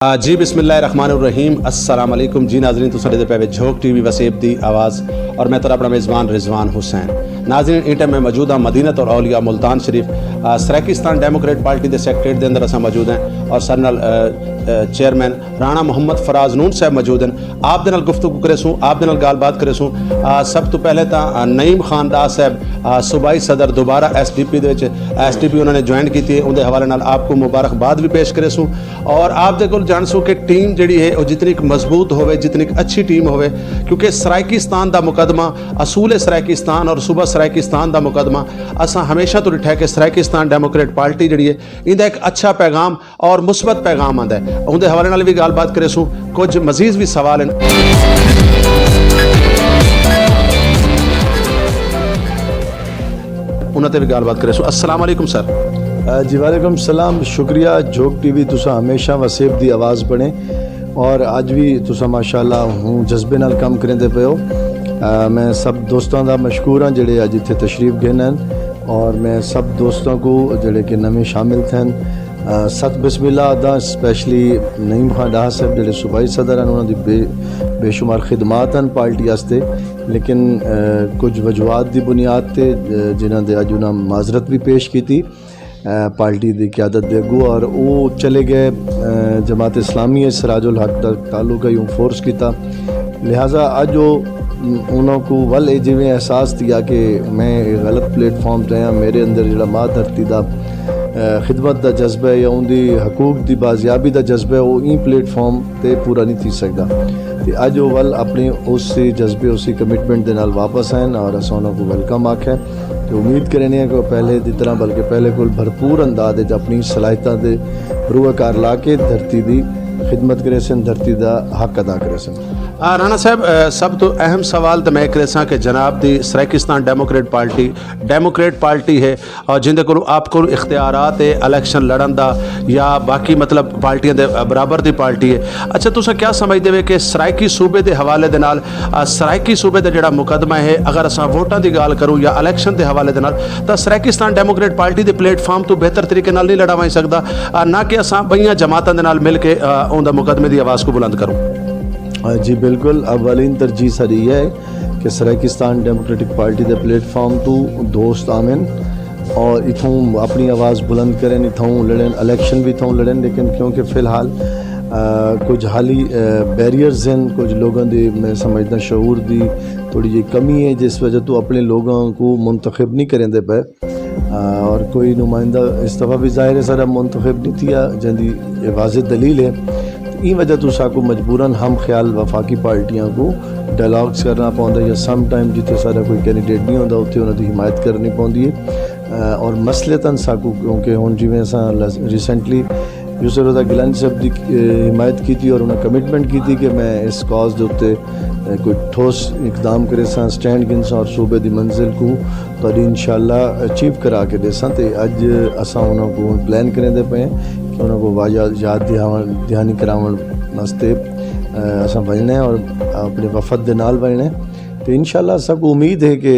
जी बिस्मिल्लाहिर्रहमानिर्रहीम अस्सलाम वालेकुम जी नाज़रीन तुसां दे पे झोंक टीवी वसेब दी आवाज़ और मैं तेरा अपना मेज़बान रिजवान हुसैन। नाज़रीन इस टाइम में मौजूद हाँ मदीनत और औलिया मुल्तान शरीफ सराकिस्तान डेमोक्रेट पार्टी के सेक्रेटरी के अंदर असा मौजूद हैं और सर नाल चेयरमैन राणा मोहम्मद फराज नून साहब मौजूद हैं। आप दे नाल गुफ्तगू करे सूँ आप दे नाल गलबात करे सूँ। सब तो पहले तो नईम खान दास साहब सूबाई सदर दोबारा SDP दे SDP उन्होंने ज्वाइन की थी उनके हवाले नाल आपको मुबारकबाद भी पेश करे सूँ और आप दे कोल जान सो कि टीम जी है वो जितनी मजबूत होवे जितनी अच्छी टीम होवे क्योंकि सराकिस्तान का मुकदमा असूल सराकिस्तान और सूबा सराकिस्तान का मुकदमा असा हमेशा तो डिठा कि सराकिस्तान डेमोक्रेट पार्टी जी है इनका एक अच्छा पैगाम और मुस्बत पैगाम आता है उनके हवाले नाल भी गलबात करे सूँ। कुछ मजीद भी सवाल हैं उन्होंने भी गलबात करे सूँ। अस्सलाम वालेकुम सर। जी वालेकुम सलाम। शुक्रिया झोंक टीवी तुसा हमेशा वसेब दी आवाज़ बने और अज भी तुसा माशाअल्लाह हूँ जज्बे नाल काम करेंदे पे हो। मैं सब दोस्तों का मशकूर हाँ जेडे अज इत्थे तशरीफ गए हैं और मैं सब दोस्तों को जेडे कि नवे शामिल थे सत बिस्मिल्लाह अदा स्पेशली नईम खान डाह साहब जेडे सूबाई सदर हैं उन्होंने बेशुमार खिदमात हैं पार्टी वास्ते लेकिन कुछ वजूहत की बुनियाद से जिन्होंने अज उन्होंने माजरत भी पेश की थी पार्टी की क्यादत दे अगू और वो चले गए जमात इस्लामी सिराजुल हक का ताल्लुक यूँ फोर्स किया लिहाजा अज वो उन्होंने वल जिमें एहसास दिया कि मैं गलत प्लेटफॉर्म पर हाँ मेरे अंदर जो माँ धरती का खिदमत का जज्बा है या उनकी हकूक की बाजियाबी का जज्बा है वो इन प्लेटफॉर्म पर पूरा नहीं थी सकता तो अज वो वल अपने उस जज्बे उसी कमिटमेंट के नाल वापस आए और अस उन्होंने वेलकम आख्या तो उम्मीद करें कि पहले की तरह बल्कि पहले को भरपूर अंदाज अपनी सलाहियतां दे रूआकार ला के धरती की खिदमत करे सन धरती का हक अदा करे सन। राणा साहब सब तो अहम सवाल तो मैं करे कि जनाब दी सराकिस्तान डेमोक्रेट पार्टी है और जिंदे को आपको इख्तियारात है इलेक्शन लड़न दा या बाकी मतलब पार्टियां दे बराबर दी पार्टी है। अच्छा तुसा क्या समझते हो कि सराइकी सूबे के हवाले दे नाल सराइकी सूबे का जोड़ा मुकदमा है अगर अस वोटां की गल करूँ या इलेक्शन के हवाले दे नाल तो सराकिस्तान डेमोक्रेट पार्टी के प्लेटफॉर्म तो बेहतर तरीके नाल नहीं लड़ा सकता ना कि अस बईयां जमातों के नाल मिल के उनका मुकदमे की आवाज़ को बुलंद करूँ। जी बिल्कुल अवलीन तरजीह सारी है कि सराकिस्तान डेमोक्रेटिक पार्टी के प्लेटफॉर्म तो दोस्त आमिन और इथों अपनी आवाज़ बुलंद करें इथों लड़ें इलेक्शन भी इथों लड़ें लेकिन क्योंकि फ़िलहाल कुछ हाली बैरियर्स हैं कुछ लोगों की मैं समझदा शऊर की थोड़ी जी कमी है जिस वजह तो अपने लोगों को मुंतखब नहीं करेंदे पे और कोई नुमाइंदा इस दफ़ा भी ज़ाहिर है सारा मुंतखब नहीं थी जिंदी वाज़ेह दलील है इन वजह तो साकू मजबूरन हम ख्याल वफाकी पार्टियां को डायलॉग्स करना पौंदा या सम टाइम जिथे सारा कोई कैंडिडेट नहीं होता उत्थे उन्होंने हिमायत करनी पौंदी है और मसलतन साकू क्योंकि हुण जिवें असां रिसेंटली यूसुफ रज़ा गिलानी साहब की हिमायत की थी और उन्हें कमिटमेंट की थी कि मैं इस कॉज के उत्ते कोई ठोस इकदाम करे सां स्टैंड गिन सां और सूबे की मंजिल को तो इंशाअल्लाह अचीव करा के देसां ते अज असां उन्होंने प्लान करेंदे पे कि उन्होंने वाजा याद दहानी करावन वास्ते असां वजना है और अपने वफद के नाल वजना है तो इंशाअल्लाह सबको उम्मीद है कि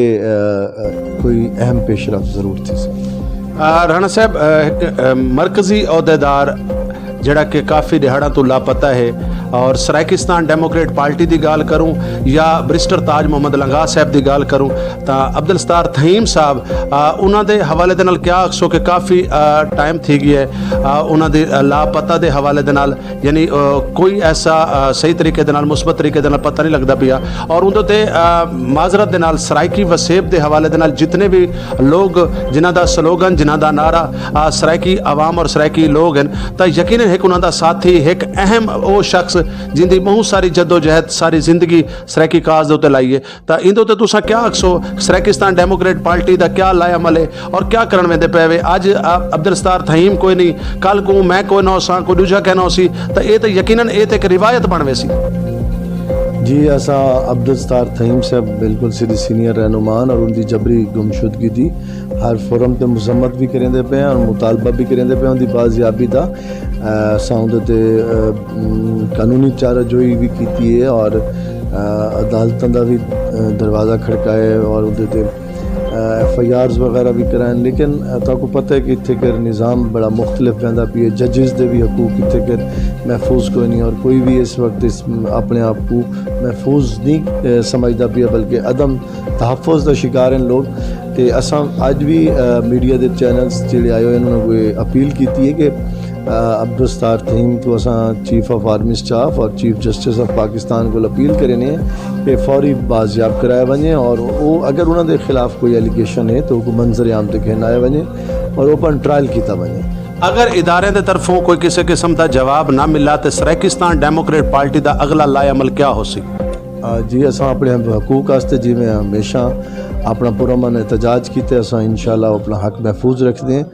कोई अहम पेशरफ ज़रूर थी। राणा साहब एक मरकज़ी अहदेदार जड़ा कि काफ़ी दिहाड़ा तो लापता है और सराकिस्तान डेमोक्रेट पार्टी की गल करूँ या बरिस्टर ताज मोहम्मद लंगा साहब की गल करूँ तो अब्दुल सत्तार थहीम साहब उन्होंने हवाले दे नाल क्या आखसो कि काफ़ी टाइम थी गई है उन्होंने लापता के हवाले दे नाल यानी कोई ऐसा सही तरीके दे नाल मुस्बत तरीके दे नाल पता नहीं लगता पिया और उन्होंने माजरत दे नाल सराइकी वसेब के हवाले दे नाल जितने भी लोग जिन्हों का स्लोगन जिन्हों का नारा सराइकी आवाम और सराइकी लोग हैं तो यकीन एक उन्होंने साथी एक अहम वो शख्स जिंदी बहुत सारी जद्दोजहद सारी जिंदगी सराइकी काज उत्ते लाई है तो इन तुसा क्या आखसो सराकिस्तान डेमोक्रेट पार्टी का क्या लाए अमल है और क्या करन वेंदे पे अज अब्दुल सत्तार थहीम कोई नहीं कल को मैं कोई ना सा कोई दूजा कहना हो सी तो ये तो यकीनन ये तो एक रिवायत बन वैसी। जी असा अब्दुल सत्तार थहीम साहब बिल्कुल सीनियर रहनुमान और उनकी जबरी गुमशुदगी थी हर फोरम पर मजम्मत भी करेंदे पे और मुतालबा भी करेंदे पे उनकी बाजियाबी का असां उहदे कानूनी चाराजोई भी की है और अदालतों का भी दरवाज़ा खड़काए और उहदे FIRs वगैरह भी कराएं, लेकिन ताको पता है कि इत्थे कर निज़ाम बड़ा मुख्तलिफ रहता पी है। जजिस दे भी हकूक इत्थे कर महफूज कोई नहीं, और कोई भी इस वक्त इस अपने आप को महफूज नहीं समझदा पिया, बल्कि अदम तहफ़्फ़ुज़ का शिकार हैं लोग। तो असां अज भी मीडिया के चैनल्स जिहड़े आए हुए उन्होंने कोई अपील की है कि अब्दुस्तार थीम तो असां चीफ ऑफ आर्मी स्टाफ और चीफ जस्टिस ऑफ पाकिस्तान को अपील करने कि फौरी बाजियाब कराए वने, और वो अगर उन्होंने खिलाफ कोई एलिगेशन है तो मंजर आम तक आए वने और ओपन ट्रायल किया वने। अगर इदारे की तरफों कोई किसी किस्म का जवाब ना मिला तो सराकिस्तान डेमोक्रेट पार्टी का अगला लाए अमल क्या हो सी? जी असां अपने हकूक वास्ते जिमें हमेशा अपना पुरअमन एहतजाज किते, असां इंशाअल्लाह अपना हक महफूज रखते हैं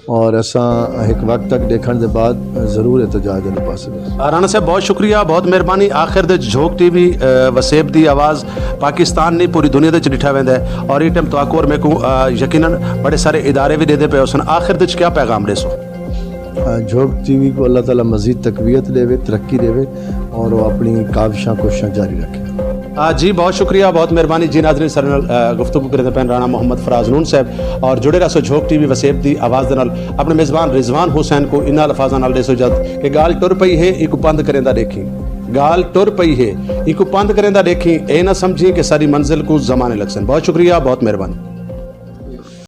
और असां एक वक्त तक देखने के बाद ज़रूर एहतजाज वाले पास। राणा साहब बहुत शुक्रिया, बहुत मेहरबानी। आखिर दे झोंक टीवी वसेब दी आवाज़ पाकिस्तान नहीं पूरी दुनिया दे डिठा वेंदा है, और ये टाइम तो और मेरे को यकीनन बड़े सारे इदारे भी देते पे उसन। आखिर दे क्या पैगाम देसो? झोंक टीवी को अल्लाह ताला मज़ीद तकवीयत देवे, तरक्की देवे और वो अपनी काविशां कोशिशां जारी रखे। जी बहुत शुक्रिया, बहुत मेहरबानी जी। नाज़रीन सर गुफ्तगू करते पैन राणा मोहम्मद फराज नून साहब, और जुड़े रहो झोंक टीवी वसेब दी आवाज़ दे नाल। अपने मेज़बान रिजवान हुसैन को इन्हां अल्फाज़ां नाल देसो जद कि गाल टुर पई है एक बंद करेंदा देखी, गाल टुर पई है एक बंद करेंदा देखी, ए ना समझी कि सारी मंजिल को जमाने लगसन। बहुत शुक्रिया, बहुत मेहरबानी।